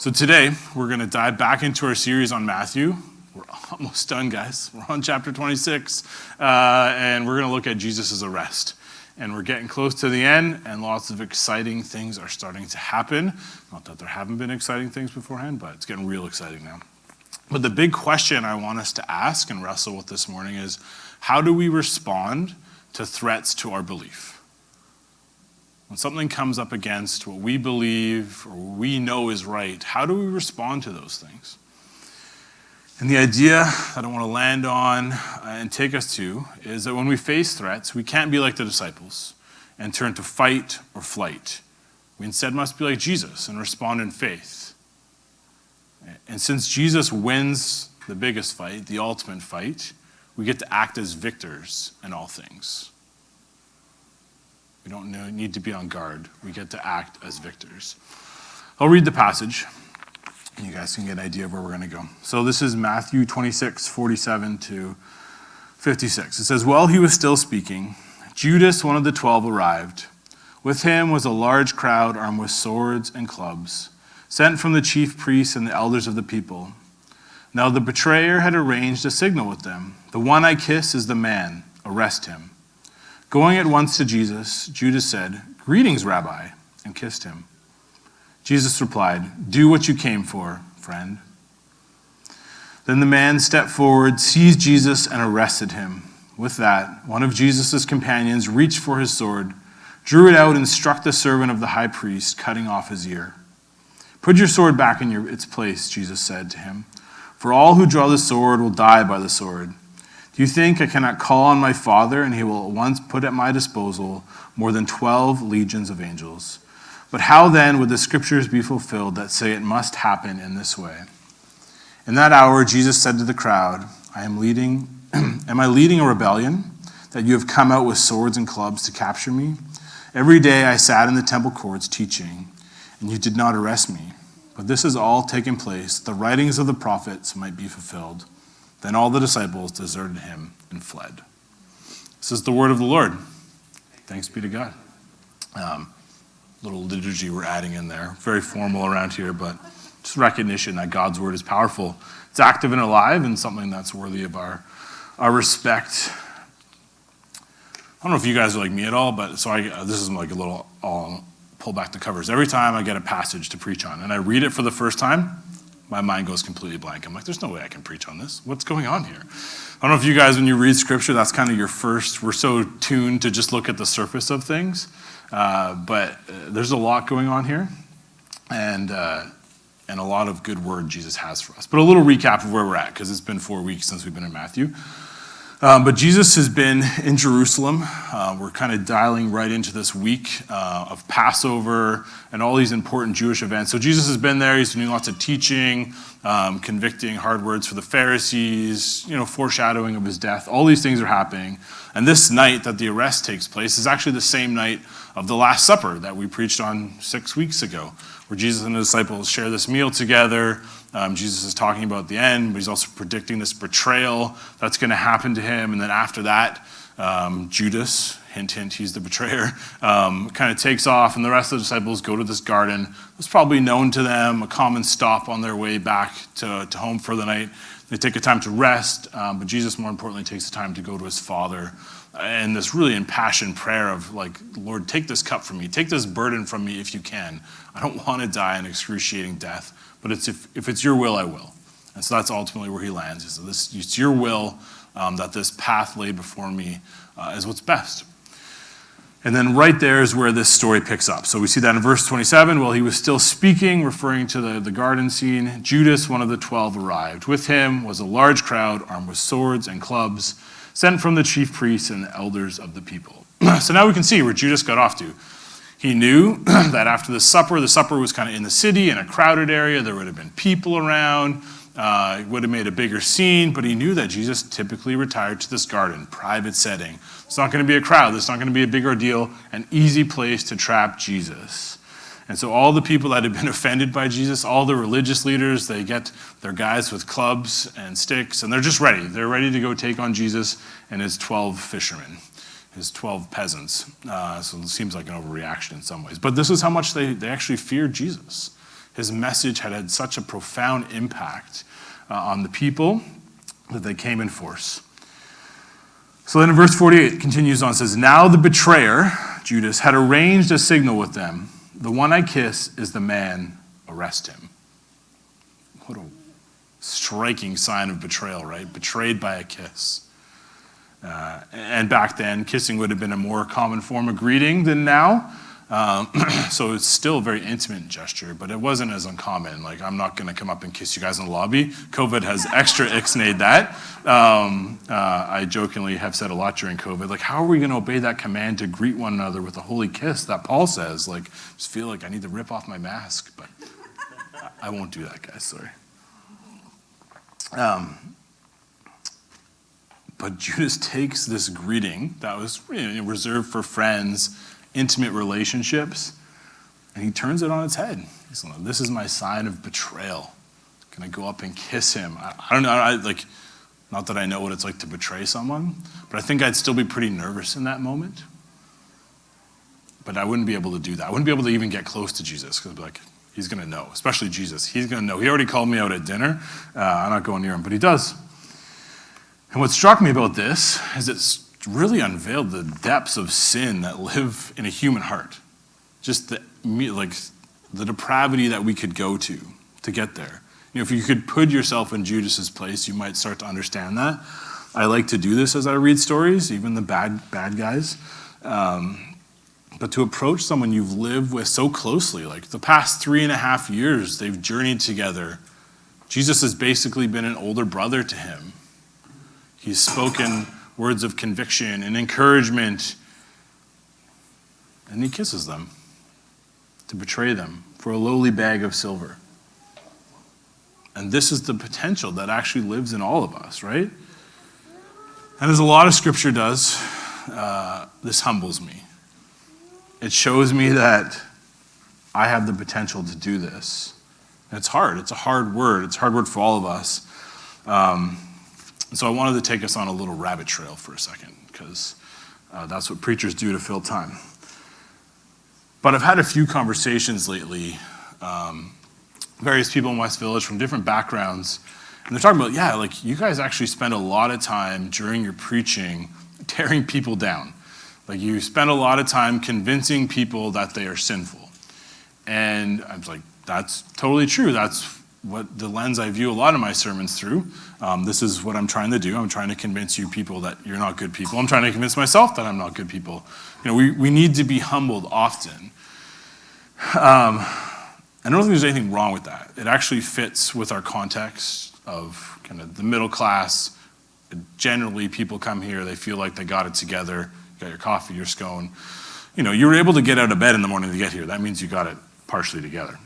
So today, we're going to dive back into our series on Matthew. We're almost done, guys. We're on chapter 26, and we're going to look at Jesus' arrest. And we're getting close to the end, and lots of exciting things are starting to happen. Not that there haven't been exciting things beforehand, but it's getting real exciting now. But the big question I want us to ask and wrestle with this morning is, how do we respond to threats to our belief? When something comes up against what we believe or we know is right, how do we respond to those things? And the idea that I want to land on and take us to is that when we face threats, we can't be like the disciples and turn to fight or flight. We instead must be like Jesus and respond in faith. And since Jesus wins the biggest fight, the ultimate fight, we get to act as victors in all things. We don't need to be on guard. We get to act as victors. I'll read the passage, and you guys can get an idea of where we're going to go. So this is Matthew 26, 47 to 56. It says, "While he was still speaking, Judas, one of the 12, arrived. With him was a large crowd armed with swords and clubs, sent from the chief priests and the elders of the people. Now the betrayer had arranged a signal with them. 'The one I kiss is the man. Arrest him.' Going at once to Jesus, Judas said, 'Greetings, Rabbi,' and kissed him. Jesus replied, 'Do what you came for, friend.' Then the man stepped forward, seized Jesus, and arrested him. With that, one of Jesus' companions reached for his sword, drew it out, and struck the servant of the high priest, cutting off his ear. 'Put your sword back in its place,' Jesus said to him, 'for all who draw the sword will die by the sword. Do you think I cannot call on my Father, and he will at once put at my disposal more than 12 legions of angels? But how then would the scriptures be fulfilled that say it must happen in this way?' In that hour, Jesus said to the crowd, am I leading a rebellion, that you have come out with swords and clubs to capture me? Every day I sat in the temple courts teaching, and you did not arrest me. But this has all taken place, the writings of the prophets might be fulfilled." Then all the disciples deserted him and fled. This is the word of the Lord. Thanks be to God. Little liturgy we're adding in there. Very formal around here, but just recognition that God's word is powerful. It's active and alive and something that's worthy of our respect. I don't know if you guys are like me at all, but this is like a little, I'll pull back the covers. Every time I get a passage to preach on and I read it for the first time, my mind goes completely blank. I'm like, there's no way I can preach on this. What's going on here? I don't know if you guys, when you read scripture, that's kind of your first, we're so tuned to just look at the surface of things. But there's a lot going on here and a lot of good word Jesus has for us. But a little recap of where we're at, because it's been 4 weeks since we've been in Matthew. But Jesus has been in Jerusalem. We're kind of dialing right into this week of Passover and all these important Jewish events. So Jesus has been there. He's doing lots of teaching, convicting, hard words for the Pharisees, foreshadowing of his death. All these things are happening. And this night that the arrest takes place is actually the same night of the Last Supper that we preached on 6 weeks ago, where Jesus and the disciples share this meal together. Jesus is talking about the end, but he's also predicting this betrayal that's going to happen to him. And then after that, Judas, hint, hint, he's the betrayer, kind of takes off, and the rest of the disciples go to this garden. It's probably known to them, a common stop on their way back to home for the night. They take a time to rest, but Jesus, more importantly, takes the time to go to his Father. And this really impassioned prayer of like, Lord, take this cup from me. Take this burden from me if you can. I don't want to die an excruciating death, but if it's your will, I will. And so that's ultimately where he lands. It's your will that this path laid before me is what's best. And then right there is where this story picks up. So we see that in verse 27, while he was still speaking, referring to the garden scene, Judas, one of the 12, arrived. With him was a large crowd armed with swords and clubs, sent from the chief priests and the elders of the people. So now we can see where Judas got off to. He knew that after the supper was kind of in the city, in a crowded area. There would have been people around. It would have made a bigger scene, but he knew that Jesus typically retired to this garden, private setting. It's not going to be a crowd. It's not going to be a big ordeal, an easy place to trap Jesus. And so all the people that had been offended by Jesus, all the religious leaders, they get their guys with clubs and sticks, and they're just ready. They're ready to go take on Jesus and his 12 fishermen, his 12 peasants. So it seems like an overreaction in some ways. But this is how much they actually feared Jesus. His message had had such a profound impact on the people that they came in force. So then in verse 48, it continues on, it says, "Now the betrayer, Judas, had arranged a signal with them. The one I kiss is the man, arrest him." What a striking sign of betrayal, right? Betrayed by a kiss. And back then, kissing would have been a more common form of greeting than now. So it's still a very intimate gesture, but it wasn't as uncommon. Like, I'm not going to come up and kiss you guys in the lobby. COVID has extra ixnayed that. I jokingly have said a lot during COVID, like, how are we going to obey that command to greet one another with a holy kiss that Paul says? Like, just feel like I need to rip off my mask, but I won't do that, guys, sorry. But Judas takes this greeting that was reserved for friends, intimate relationships, and he turns it on its head. He's like, "This is my sign of betrayal. Can I go up and kiss him?" I don't know, not that I know what it's like to betray someone, but I think I'd still be pretty nervous in that moment. But I wouldn't be able to do that. I wouldn't be able to even get close to Jesus, because I'd be like, he's going to know, especially Jesus. He's going to know. He already called me out at dinner. I'm not going near him, but he does. And what struck me about this is it's really unveiled the depths of sin that live in a human heart. Just the depravity that we could go to get there. If you could put yourself in Judas's place, you might start to understand that. I like to do this as I read stories, even the bad guys. But to approach someone you've lived with so closely, like the past 3.5 years, they've journeyed together. Jesus has basically been an older brother to him. He's spoken words of conviction and encouragement, and he kisses them to betray them for a lowly bag of silver. And this is the potential that actually lives in all of us, right? And as a lot of scripture does, this humbles me. It shows me that I have the potential to do this. And it's hard. It's a hard word. It's a hard word for all of us. So I wanted to take us on a little rabbit trail for a second, because that's what preachers do to fill time. But I've had a few conversations lately, various people in West Village from different backgrounds, and they're talking about, you guys actually spend a lot of time during your preaching tearing people down. Like, you spend a lot of time convincing people that they are sinful. And I was like, that's totally true. That's what the lens I view a lot of my sermons through. This is what I'm trying to do. I'm trying to convince you people that you're not good people. I'm trying to convince myself that I'm not good people. We need to be humbled often. I don't think there's anything wrong with that. It actually fits with our context of kind of the middle class. Generally, people come here, they feel like they got it together. You got your coffee, your scone. You were able to get out of bed in the morning to get here. That means you got it partially together.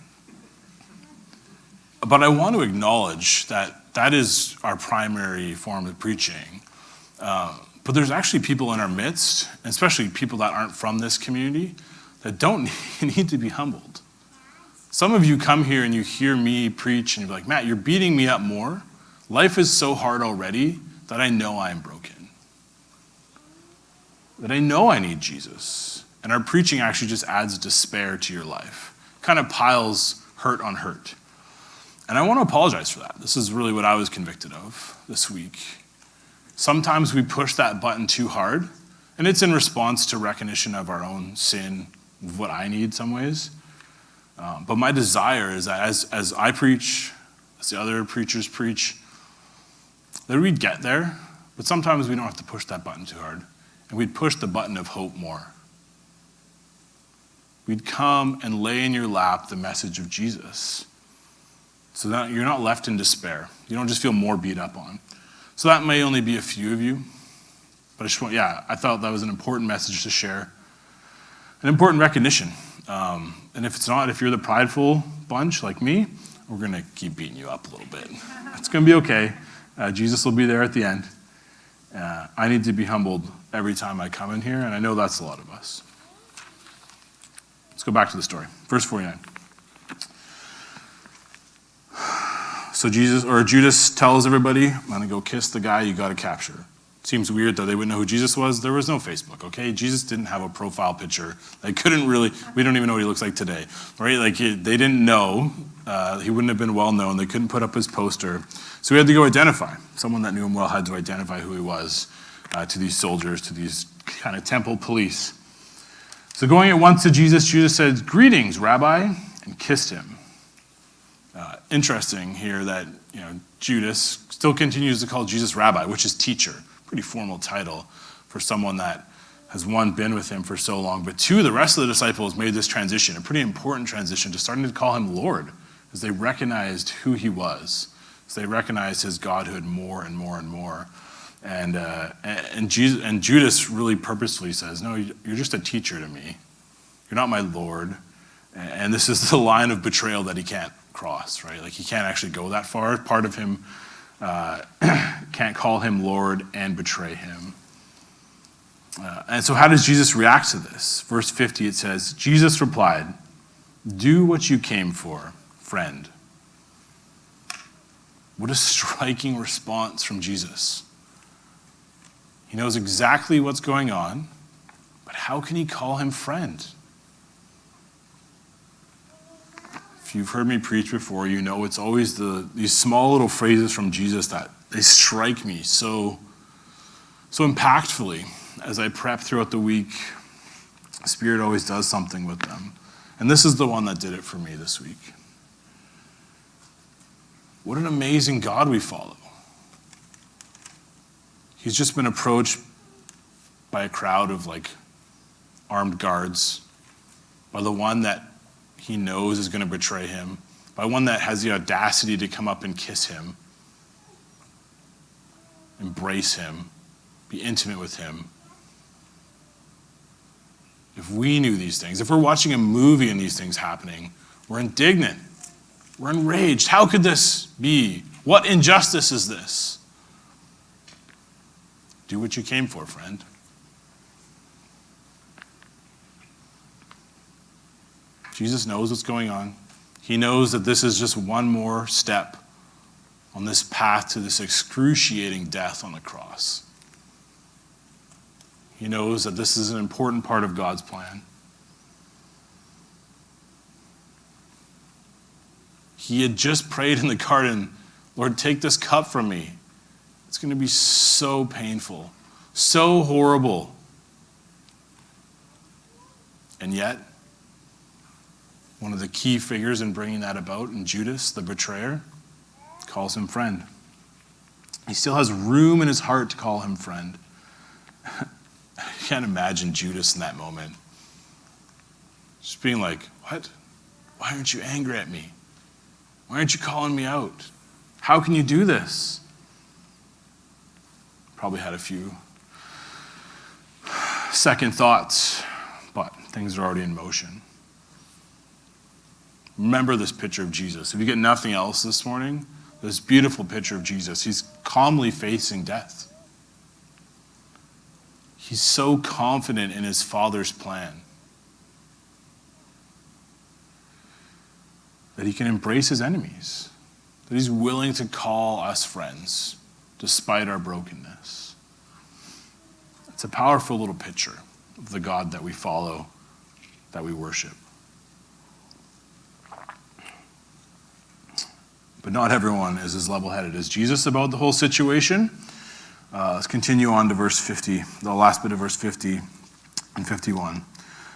But I want to acknowledge that is our primary form of preaching. But there's actually people in our midst, especially people that aren't from this community, that don't need to be humbled. Some of you come here and you hear me preach and you're like, "Matt, you're beating me up more. Life is so hard already that I know I'm broken. That I know I need Jesus." And our preaching actually just adds despair to your life. Kind of piles hurt on hurt. And I want to apologize for that. This is really what I was convicted of this week. Sometimes we push that button too hard, and it's in response to recognition of our own sin, of what I need some ways. But my desire is that as I preach, as the other preachers preach, that we'd get there, but sometimes we don't have to push that button too hard. And we'd push the button of hope more. We'd come and lay in your lap the message of Jesus, so that you're not left in despair. You don't just feel more beat up on. So that may only be a few of you, but I thought that was an important message to share, an important recognition. And if you're the prideful bunch like me, we're going to keep beating you up a little bit. It's going to be okay. Jesus will be there at the end. I need to be humbled every time I come in here, and I know that's a lot of us. Let's go back to the story. Verse 49. So Judas tells everybody, "I'm going to go kiss the guy you got to capture Seems weird though, they wouldn't know who Jesus was. There was no Facebook, okay? Jesus didn't have a profile picture. We don't even know what he looks like today, right? Like they didn't know, he wouldn't have been well known. They couldn't put up his poster. So we had to go identify. Someone that knew him well had to identify who he was to these soldiers, to these kind of temple police. So going at once to Jesus, Jesus said, "Greetings, Rabbi," and kissed him. Interesting here that Judas still continues to call Jesus Rabbi, which is teacher. Pretty formal title for someone that has, one, been with him for so long, but two, the rest of the disciples made this transition, a pretty important transition, to starting to call him Lord, as they recognized who he was, as they recognized his godhood more and more and more. And Judas really purposefully says, "No, you're just a teacher to me. You're not my Lord." And this is the line of betrayal that he can't cross, right? Like he can't actually go that far. Part of him can't call him Lord and betray him. And so how does Jesus react to this? Verse 50, it says, Jesus replied, "Do what you came for, friend." What a striking response from Jesus. He knows exactly what's going on, but how can he call him friend? If you've heard me preach before, you know it's always these small little phrases from Jesus that they strike me so impactfully as I prep throughout the week. The Spirit always does something with them. And this is the one that did it for me this week. What an amazing God we follow. He's just been approached by a crowd of armed guards, by the one that he knows is going to betray him, by one that has the audacity to come up and kiss him, embrace him, be intimate with him. If we knew these things, if we're watching a movie and these things happening, we're indignant, we're enraged. How could this be? What injustice is this? Do what you came for, friend. Jesus knows what's going on. He knows that this is just one more step on this path to this excruciating death on the cross. He knows that this is an important part of God's plan. He had just prayed in the garden, "Lord, take this cup from me. It's going to be so painful, so horrible." And yet, one of the key figures in bringing that about, in Judas, the betrayer, calls him friend. He still has room in his heart to call him friend. I can't imagine Judas in that moment. Just being like, "What? Why aren't you angry at me? Why aren't you calling me out? How can you do this?" Probably had a few second thoughts, but things are already in motion. Remember this picture of Jesus. If you get nothing else this morning, this beautiful picture of Jesus. He's calmly facing death. He's so confident in his Father's plan that he can embrace his enemies, that he's willing to call us friends despite our brokenness. It's a powerful little picture of the God that we follow, that we worship. But not everyone is as level-headed as Jesus about the whole situation. Let's continue on to verse 50, the last bit of verse 50 and 51.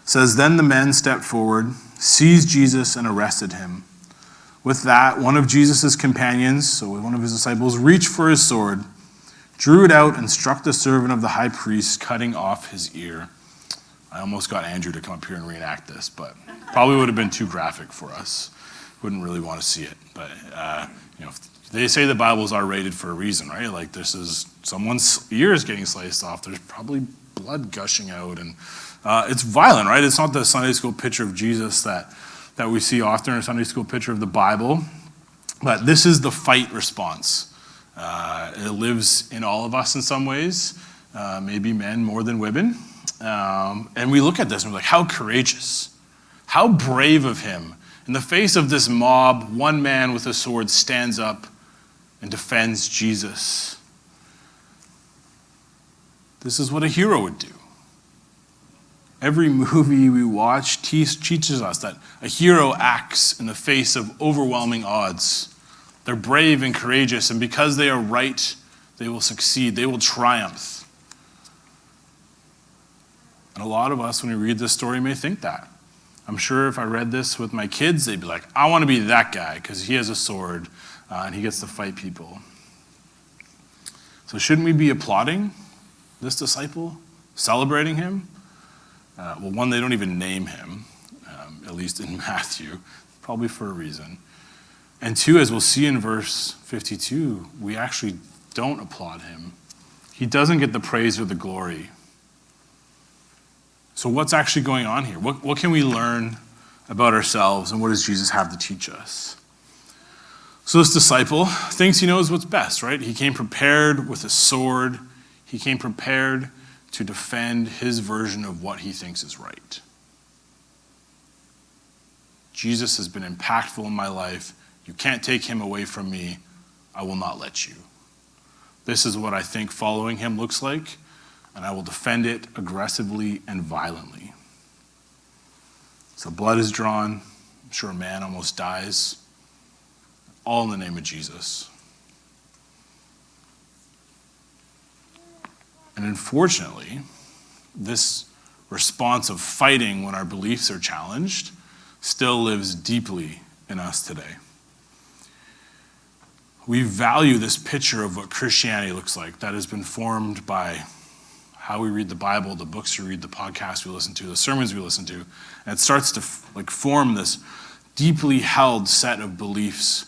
It says, "Then the men stepped forward, seized Jesus, and arrested him. With that, one of Jesus' companions, so one of his disciples, reached for his sword, drew it out, and struck the servant of the high priest, cutting off his ear." I almost got Andrew to come up here and reenact this, but probably would have been too graphic for us. Wouldn't really want to see it. But, they say the Bible's R-rated for a reason, right? This is someone's ears getting sliced off. There's probably blood gushing out. And it's violent, right? It's not the Sunday school picture of Jesus that we see often, or a Sunday school picture of the Bible. But this is the fight response. It lives in all of us in some ways, maybe men more than women. And we look at this and we're like, how courageous, how brave of him. In the face of this mob, one man with a sword stands up and defends Jesus. This is what a hero would do. Every movie we watch teaches us that a hero acts in the face of overwhelming odds. They're brave and courageous, and because they are right, they will succeed. They will triumph. And a lot of us, when we read this story, may think that. I'm sure if I read this with my kids, they'd be like, I want to be that guy because he has a sword and he gets to fight people. So shouldn't we be applauding this disciple, celebrating him? Well, one, they don't even name him, at least in Matthew, probably for a reason. And two, as we'll see in verse 52, we actually don't applaud him. He doesn't get the praise or the glory. So what's actually going on here? What can we learn about ourselves, and what does Jesus have to teach us? So this disciple thinks he knows what's best, right? He came prepared with a sword. He came prepared to defend his version of what he thinks is right. Jesus has been impactful in my life. You can't take him away from me. I will not let you. This is what I think following him looks like, and I will defend it aggressively and violently. So blood is drawn. I'm sure a man almost dies. All in the name of Jesus. And unfortunately, this response of fighting when our beliefs are challenged still lives deeply in us today. We value this picture of what Christianity looks like that has been formed by how we read the Bible, the books we read, the podcasts we listen to, the sermons we listen to, and it starts to form this deeply held set of beliefs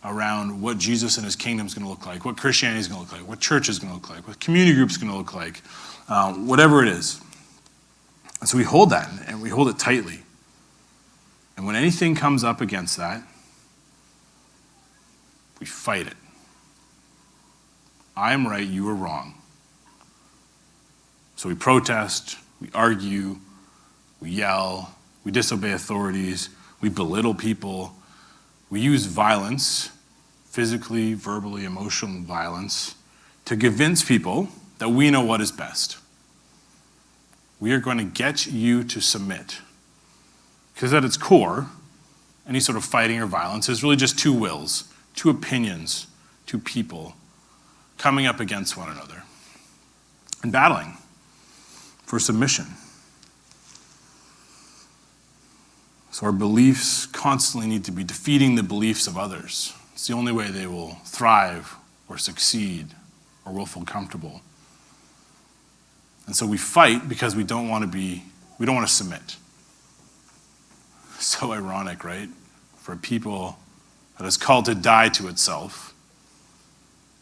around what Jesus and his kingdom is going to look like, what Christianity is going to look like, what church is going to look like, what community group is going to look like, whatever it is. And so we hold that, and we hold it tightly. And when anything comes up against that, we fight it. I am right, you are wrong. So we protest, we argue, we yell, we disobey authorities, we belittle people, we use violence, physically, verbally, emotional violence, to convince people that we know what is best. We are going to get you to submit. Because at its core, any sort of fighting or violence is really just two wills, two opinions, two people coming up against one another and battling for submission. So our beliefs constantly need to be defeating the beliefs of others. It's the only way they will thrive or succeed or will feel comfortable. And so we fight because we don't want to submit. So ironic, right? For a people that is called to die to itself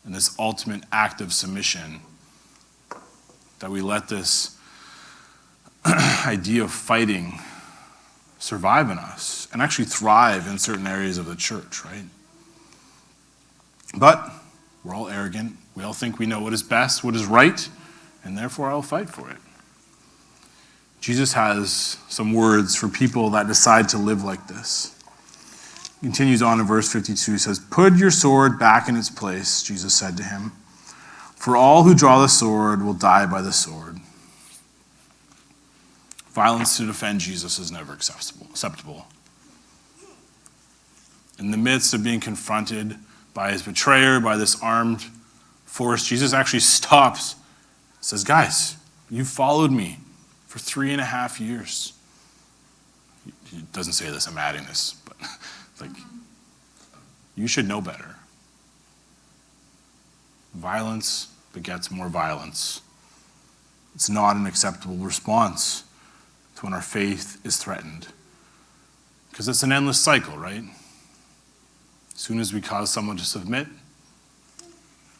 in this ultimate act of submission, that we let this idea of fighting survive in us and actually thrive in certain areas of the church, right? But we're all arrogant. We all think we know what is best, what is right, and therefore I'll fight for it. Jesus has some words for people that decide to live like this. He continues on in verse 52. He says, "Put your sword back in its place," Jesus said to him, "for all who draw the sword will die by the sword." Violence to defend Jesus is never acceptable. In the midst of being confronted by his betrayer, by this armed force, Jesus actually stops, says, "Guys, you followed me for 3.5 years." He doesn't say this, I'm adding this, but you should know better. Violence begets more violence. It's not an acceptable response to when our faith is threatened. Because it's an endless cycle, right? As soon as we cause someone to submit,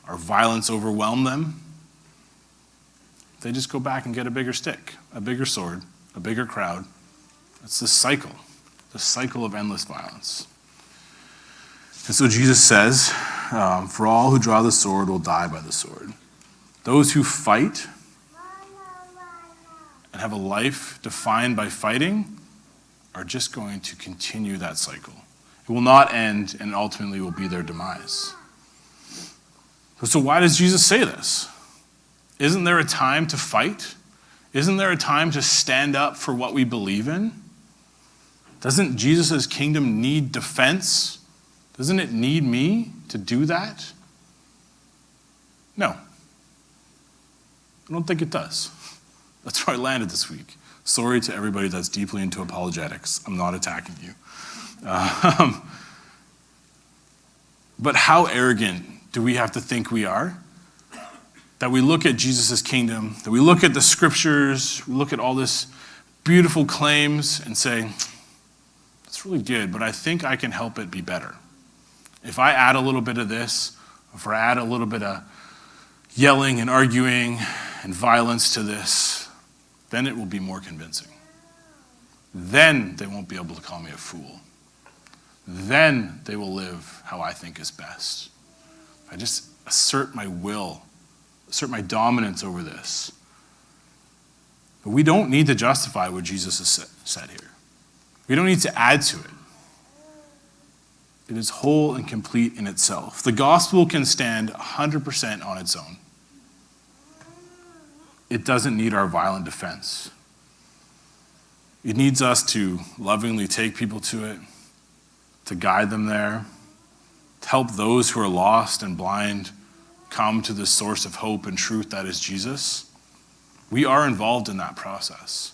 our violence overwhelm them, they just go back and get a bigger stick, a bigger sword, a bigger crowd. It's this cycle of endless violence. And so Jesus says, for all who draw the sword will die by the sword. Those who fight and have a life defined by fighting are just going to continue that cycle. It will not end and ultimately will be their demise. So why does Jesus say this? Isn't there a time to fight? Isn't there a time to stand up for what we believe in? Doesn't Jesus' kingdom need defense? Doesn't it need me to do that? No. I don't think it does. That's where I landed this week. Sorry to everybody that's deeply into apologetics. I'm not attacking you. But how arrogant do we have to think we are? That we look at Jesus' kingdom, that we look at the scriptures, we look at all this beautiful claims and say, it's really good, but I think I can help it be better. If I add a little bit of this, if I add a little bit of yelling and arguing and violence to this, then it will be more convincing. Then they won't be able to call me a fool. Then they will live how I think is best. I just assert my will, assert my dominance over this. But we don't need to justify what Jesus has said here. We don't need to add to it. It is whole and complete in itself. The gospel can stand 100% on its own. It doesn't need our violent defense. It needs us to lovingly take people to it, to guide them there, to help those who are lost and blind come to the source of hope and truth that is Jesus. We are involved in that process.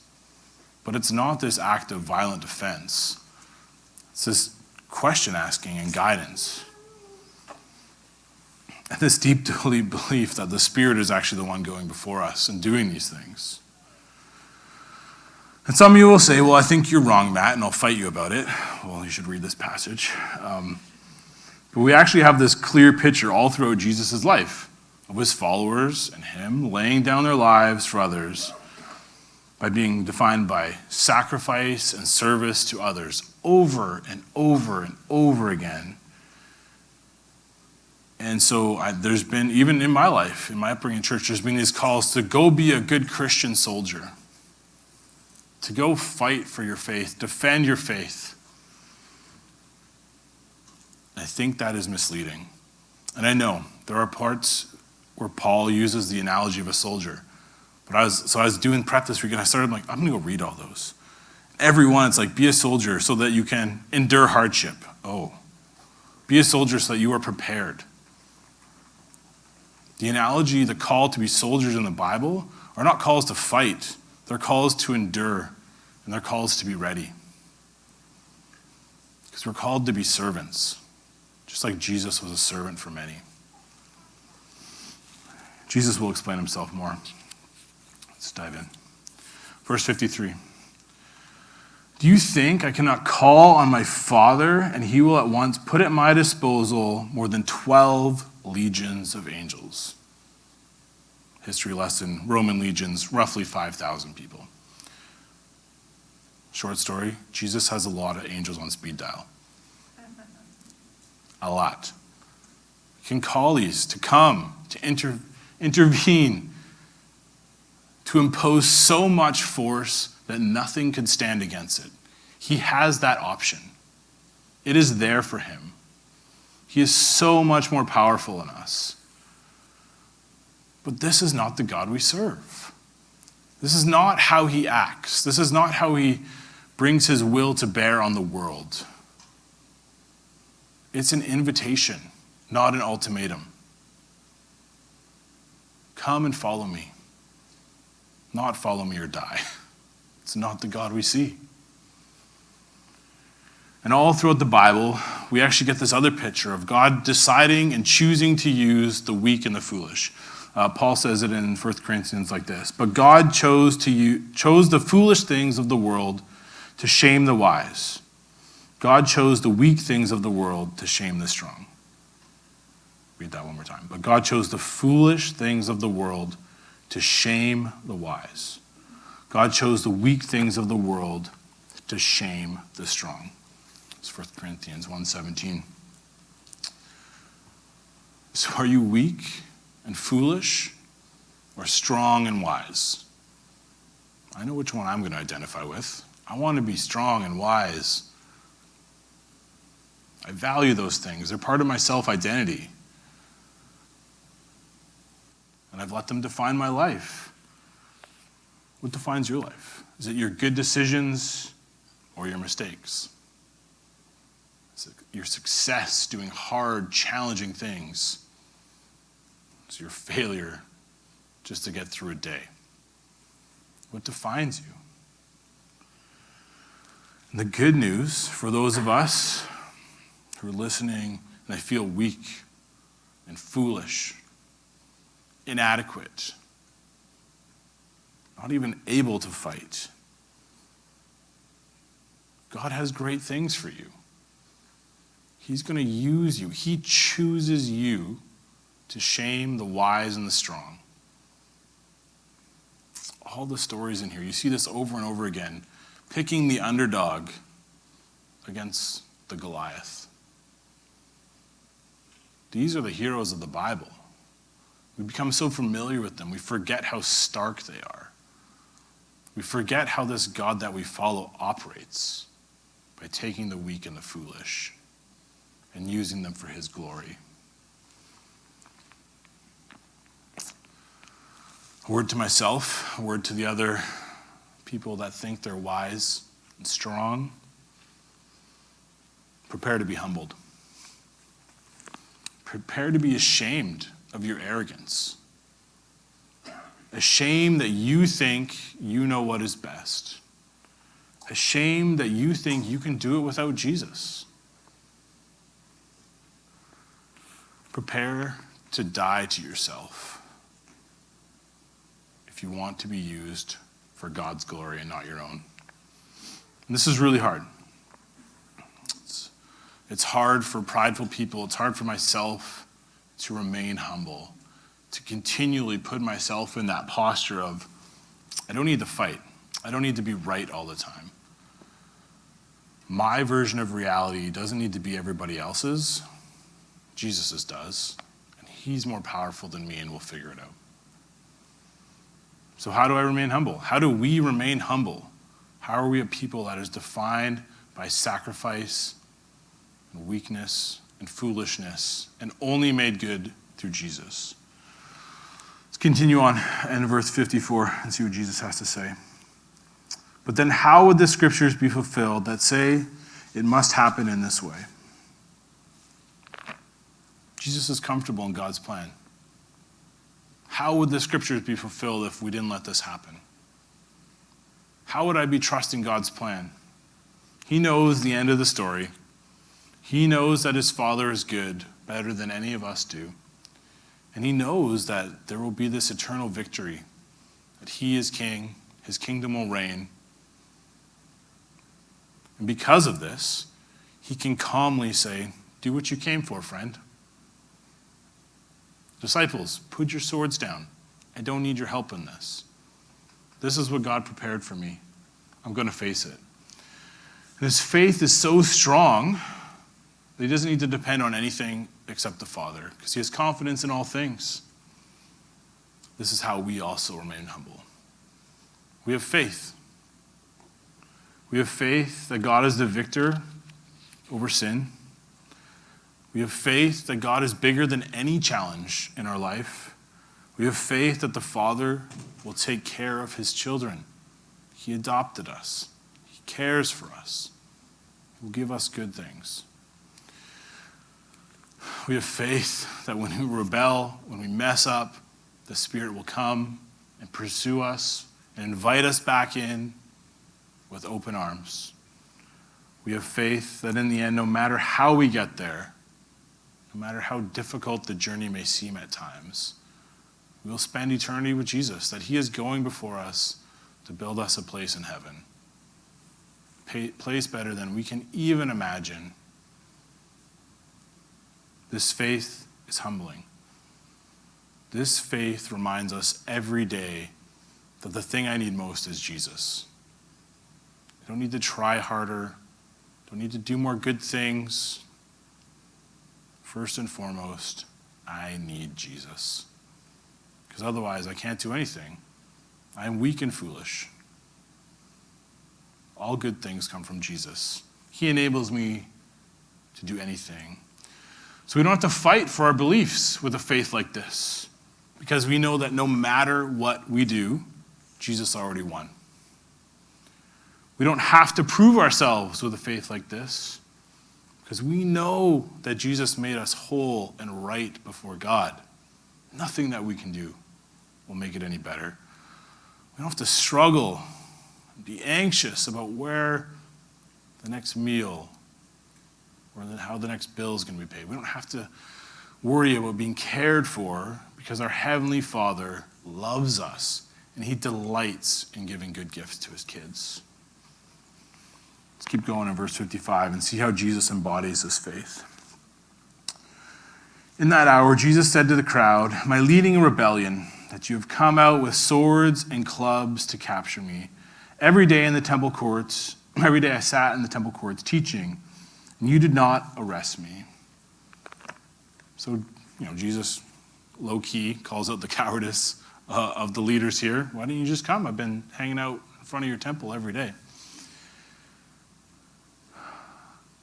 But it's not this act of violent defense. It's this question asking and guidance. And this deep belief that the Spirit is actually the one going before us and doing these things. And some of you will say, well, I think you're wrong, Matt, and I'll fight you about it. Well, you should read this passage. But we actually have this clear picture all throughout Jesus' life of his followers and him laying down their lives for others by being defined by sacrifice and service to others over and over and over again. And so there's been, even in my life, in my upbringing church, there's been these calls to go be a good Christian soldier, to go fight for your faith, defend your faith. I think that is misleading. And I know there are parts where Paul uses the analogy of a soldier. But I was doing prep this week, and I started like, I'm going to go read all those. Every one, it's like, be a soldier so that you can endure hardship. Oh, be a soldier so that you are prepared. The analogy, the call to be soldiers in the Bible are not calls to fight. They're calls to endure, and they're calls to be ready. Because we're called to be servants, just like Jesus was a servant for many. Jesus will explain himself more. Let's dive in. Verse 53. Do you think I cannot call on my Father, and he will at once put at my disposal more than 12 legions of angels? History lesson, Roman legions, roughly 5,000 people. Short story, Jesus has a lot of angels on speed dial. A lot. He can call these to come, to intervene, to impose so much force that nothing could stand against it. He has that option. It is there for him. He is so much more powerful than us. But this is not the God we serve. This is not how he acts. This is not how he brings his will to bear on the world. It's an invitation, not an ultimatum. Come and follow me. Not follow me or die. It's not the God we see. And all throughout the Bible, we actually get this other picture of God deciding and choosing to use the weak and the foolish. Paul says it in 1 Corinthians like this, but God chose the foolish things of the world to shame the wise. God chose the weak things of the world to shame the strong. Read that one more time. But God chose the foolish things of the world to shame the wise. God chose the weak things of the world to shame the strong. It's 1 Corinthians 1:17. So are you weak and foolish or strong and wise? I know which one I'm going to identify with. I want to be strong and wise. I value those things. They're part of my self-identity. and I've let them define my life. What defines your life? Is it your good decisions or your mistakes? Is it your success doing hard, challenging things? Is your failure just to get through a day? What defines you? And the good news for those of us who are listening and they feel weak and foolish, inadequate, not even able to fight, God has great things for you. He's going to use you. He chooses you to shame the wise and the strong. All the stories in here, you see this over and over again, picking the underdog against the Goliath. These are the heroes of the Bible. We become so familiar with them, we forget how stark they are. We forget how this God that we follow operates by taking the weak and the foolish and using them for his glory. A word to myself, a word to the other people that think they're wise and strong. Prepare to be humbled. Prepare to be ashamed of your arrogance. Ashamed that you think you know what is best. Ashamed that you think you can do it without Jesus. Prepare to die to yourself if you want to be used for God's glory and not your own. And this is really hard. It's hard for prideful people. It's hard for myself to remain humble, to continually put myself in that posture of, I don't need to fight. I don't need to be right all the time. My version of reality doesn't need to be everybody else's. Jesus's does. And he's more powerful than me, and we'll figure it out. So how do I remain humble? How do we remain humble? How are we a people that is defined by sacrifice and weakness and foolishness and only made good through Jesus? Let's continue on in verse 54 and see what Jesus has to say. But then how would the scriptures be fulfilled that say it must happen in this way? Jesus is comfortable in God's plan. How would the scriptures be fulfilled if we didn't let this happen? How would I be trusting God's plan? He knows the end of the story. He knows that his Father is good, better than any of us do. And he knows that there will be this eternal victory, that he is king, his kingdom will reign. And because of this, he can calmly say, do what you came for, friend. Disciples, put your swords down. I don't need your help in this. This is what God prepared for me. I'm going to face it. And his faith is so strong that he doesn't need to depend on anything except the Father, because he has confidence in all things. This is how we also remain humble. We have faith. We have faith that God is the victor over sin. We have faith that God is bigger than any challenge in our life. We have faith that the Father will take care of his children. He adopted us. He cares for us. He will give us good things. We have faith that when we rebel, when we mess up, the Spirit will come and pursue us and invite us back in with open arms. We have faith that in the end, no matter how we get there, no matter how difficult the journey may seem at times, we will spend eternity with Jesus, that he is going before us to build us a place in heaven. A place better than we can even imagine. This faith is humbling. This faith reminds us every day that the thing I need most is Jesus. I don't need to try harder. Don't need to do more good things. First and foremost, I need Jesus. Because otherwise, I can't do anything. I am weak and foolish. All good things come from Jesus. He enables me to do anything. So we don't have to fight for our beliefs with a faith like this. because we know that no matter what we do, Jesus already won. We don't have to prove ourselves with a faith like this, because we know that Jesus made us whole and right before God. Nothing that we can do will make it any better. We don't have to struggle, be anxious about where the next meal or how the next bill is going to be paid. We don't have to worry about being cared for, because our Heavenly Father loves us and He delights in giving good gifts to His kids. Let's keep going in verse 55 and see how Jesus embodies this faith. In that hour, Jesus said to the crowd, "Am I leading a rebellion, that you have come out with swords and clubs to capture me? Every day I sat in the temple courts teaching, and you did not arrest me." So, Jesus low-key calls out the cowardice of the leaders here. Why didn't you just come? I've been hanging out in front of your temple every day.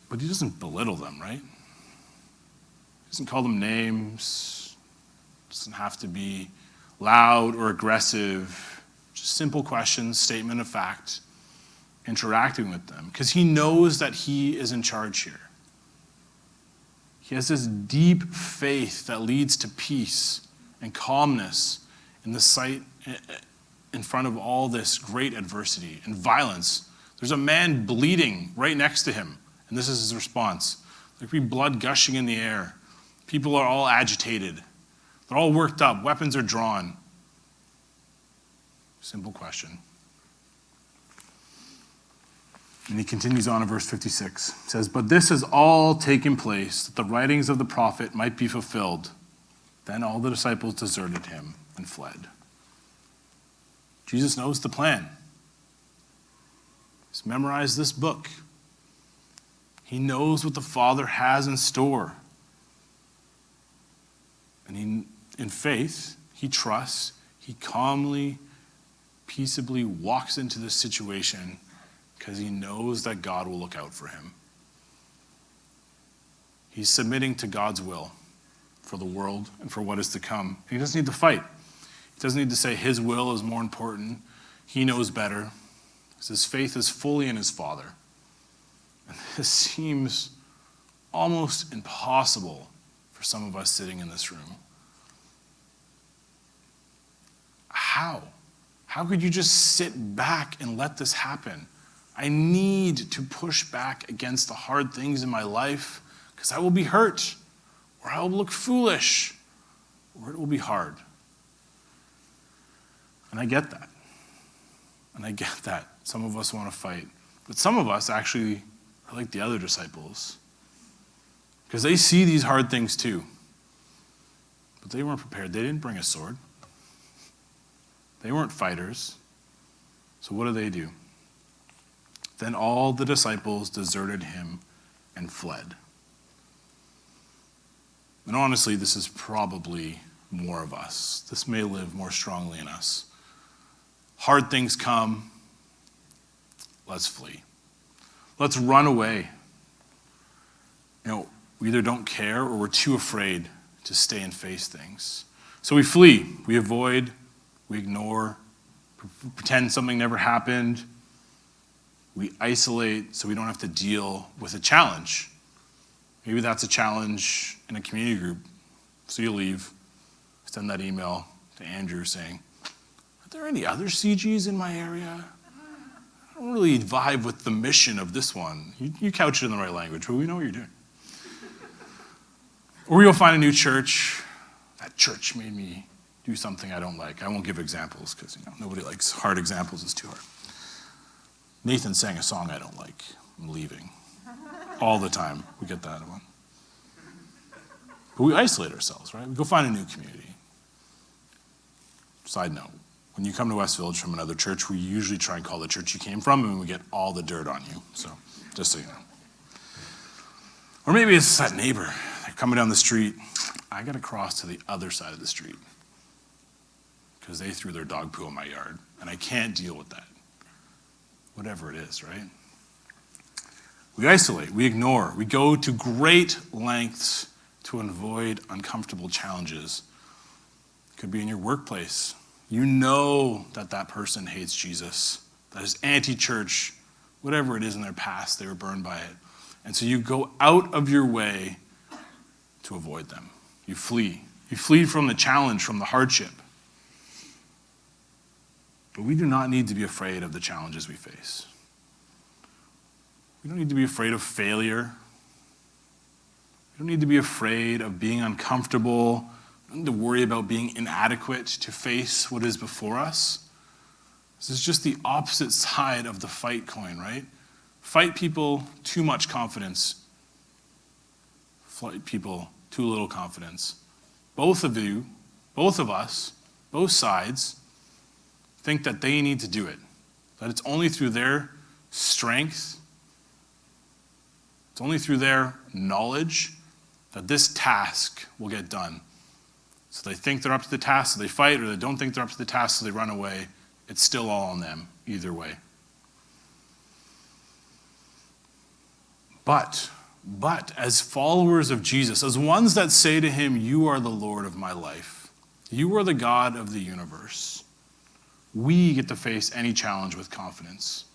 But He doesn't belittle them, right? He doesn't call them names. Doesn't have to be loud or aggressive. Just simple questions, statement of fact, interacting with them, because He knows that He is in charge here. He has this deep faith that leads to peace and calmness in the sight in front of all this great adversity and violence. There's a man bleeding right next to Him, and this is His response. There could be blood gushing in the air. People are all agitated. They're all worked up. Weapons are drawn. Simple question. And He continues on in verse 56. It says, "But this has all taken place, that the writings of the prophet might be fulfilled. Then all the disciples deserted Him and fled." Jesus knows the plan. He's memorized this book. He knows what the Father has in store. And in faith, He trusts, He calmly, peaceably walks into this situation because He knows that God will look out for him. He's submitting to God's will for the world and for what is to come. He doesn't need to fight. He doesn't need to say His will is more important. He knows better, because his faith is fully in his Father. And this seems almost impossible for some of us sitting in this room. How? How could you just sit back and let this happen? I need to push back against the hard things in my life, because I will be hurt, or I will look foolish, or it will be hard. And I get that. And I get that. Some of us want to fight. But some of us actually are like the other disciples, because they see these hard things too. But they weren't prepared. They didn't bring a sword. They weren't fighters. So what do? Then all the disciples deserted Him and fled. And honestly, this is probably more of us. This may live more strongly in us. Hard things come. Let's flee. Let's run away. We either don't care or we're too afraid to stay and face things. So we flee. We avoid. We ignore. Pretend something never happened. We isolate so we don't have to deal with a challenge. Maybe that's a challenge in a community group. So you leave, send that email to Andrew saying, "Are there any other CGs in my area? I don't really vibe with the mission of this one." You couch it in the right language, but we know what you're doing. Or you'll find a new church. That church made me do something I don't like. I won't give examples because nobody likes hard examples. It's too hard. Nathan sang a song I don't like. I'm leaving. All the time. We get that one. But we isolate ourselves, right? We go find a new community. Side note, when you come to West Village from another church, we usually try and call the church you came from, and we get all the dirt on you. So, just so you know. Or maybe it's that neighbor. They're coming down the street. I got to cross to the other side of the street because they threw their dog poo in my yard, and I can't deal with that. Whatever it is, right? We isolate, we ignore, we go to great lengths to avoid uncomfortable challenges Could be in your workplace. You know that that person hates Jesus, that is anti-church, whatever it is in their past, they were burned by it. And so you go out of your way to avoid them. You flee. You flee from the challenge, from the hardship. But we do not need to be afraid of the challenges we face. We don't need to be afraid of failure. We don't need to be afraid of being uncomfortable. We don't need to worry about being inadequate to face what is before us. This is just the opposite side of the fight coin, right? Fight people, too much confidence. Fight people, too little confidence. Both of you, both of us, both sides, think that they need to do it. That it's only through their strength, it's only through their knowledge that this task will get done. So they think they're up to the task, so they fight, or they don't think they're up to the task, so they run away. It's still all on them, either way. But as followers of Jesus, as ones that say to him, you are the Lord of my life, you are the God of the universe, we get to face any challenge with confidence.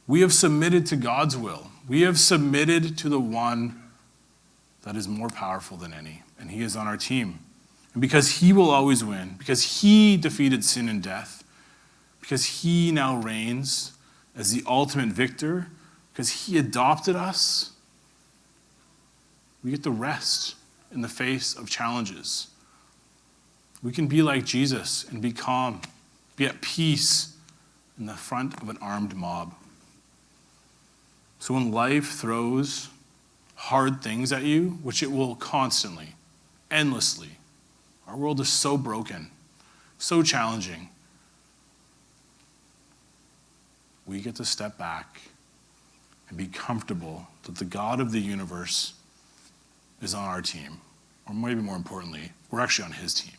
We have submitted to God's will. We have submitted to the one that is more powerful than any, and he is on our team. And because he will always win, because he defeated sin and death, because he now reigns as the ultimate victor, because he adopted us, we get to rest in the face of challenges. We can be like Jesus and be calm, be at peace in the front of an armed mob. So when life throws hard things at you, which it will constantly, endlessly, our world is so broken, so challenging, we get to step back and be comfortable that the God of the universe is on our team. Or maybe more importantly, we're actually on his team.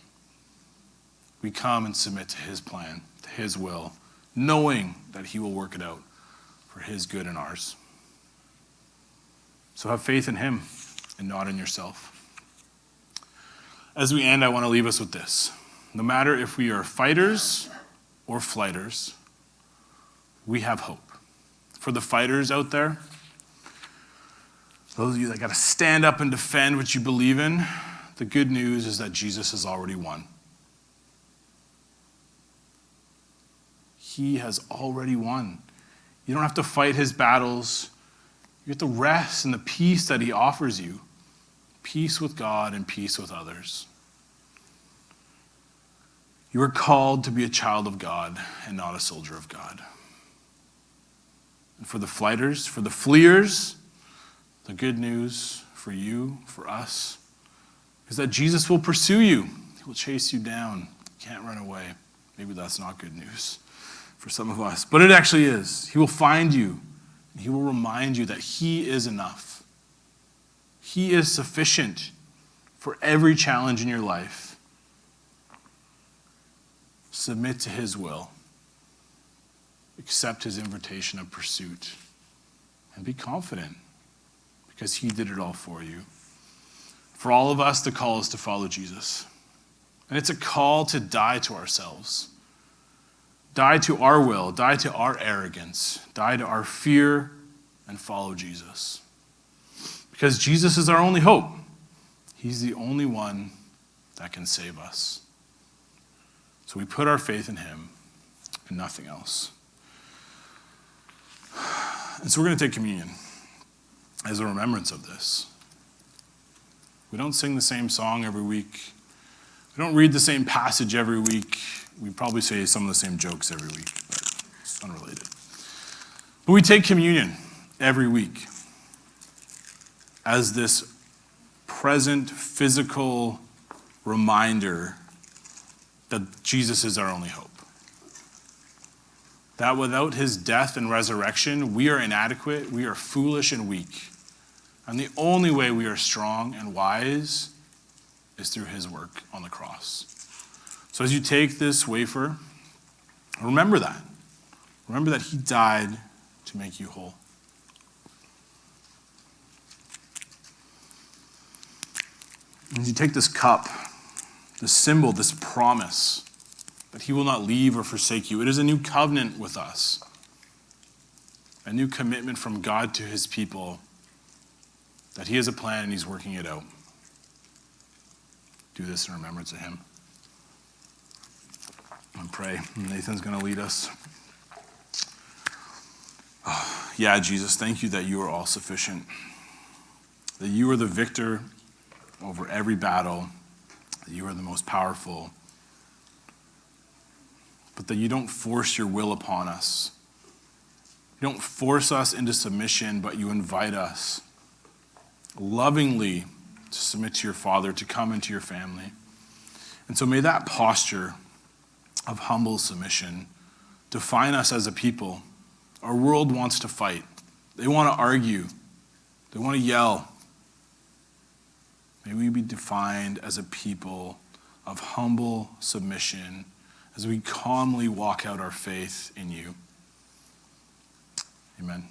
We come and submit to his plan, to his will, knowing that he will work it out for his good and ours. So have faith in him and not in yourself. As we end, I want to leave us with this. No matter if we are fighters or flighters, we have hope. For the fighters out there, those of you that got to stand up and defend what you believe in, the good news is that Jesus has already won. He has already won. You don't have to fight his battles. You get the rest and the peace that he offers you. Peace with God and peace with others. You are called to be a child of God and not a soldier of God. And for the flighters, for the fleers, the good news for you, for us, is that Jesus will pursue you. He will chase you down. You can't run away. Maybe that's not good news for some of us, but it actually is. He will find you, and he will remind you that he is enough. He is sufficient for every challenge in your life. Submit to his will. Accept his invitation of pursuit. And be confident, because he did it all for you. For all of us, the call is to follow Jesus. And it's a call to die to ourselves. Die to our will, die to our arrogance, die to our fear, and follow Jesus. Because Jesus is our only hope. He's the only one that can save us. So we put our faith in him and nothing else. And so we're going to take communion as a remembrance of this. We don't sing the same song every week. We don't read the same passage every week. We probably say some of the same jokes every week, but it's unrelated. But we take communion every week as this present physical reminder that Jesus is our only hope. That without his death and resurrection, we are inadequate, we are foolish and weak. And the only way we are strong and wise is through his work on the cross. So as you take this wafer, remember that. Remember that he died to make you whole. As you take this cup this symbol, this promise that he will not leave or forsake you. It is a new covenant with us, a new commitment from God to his people that he has a plan and he's working it out. Do this in remembrance of him. And pray. Nathan's going to lead us. Oh, yeah, Jesus, thank you that you are all sufficient, that you are the victor over every battle, that you are the most powerful, but that you don't force your will upon us. You don't force us into submission, but you invite us lovingly to submit to your Father, to come into your family. And so may that posture of humble submission define us as a people. Our world wants to fight. They want to argue. They want to yell. May we be defined as a people of humble submission as we calmly walk out our faith in you. Amen.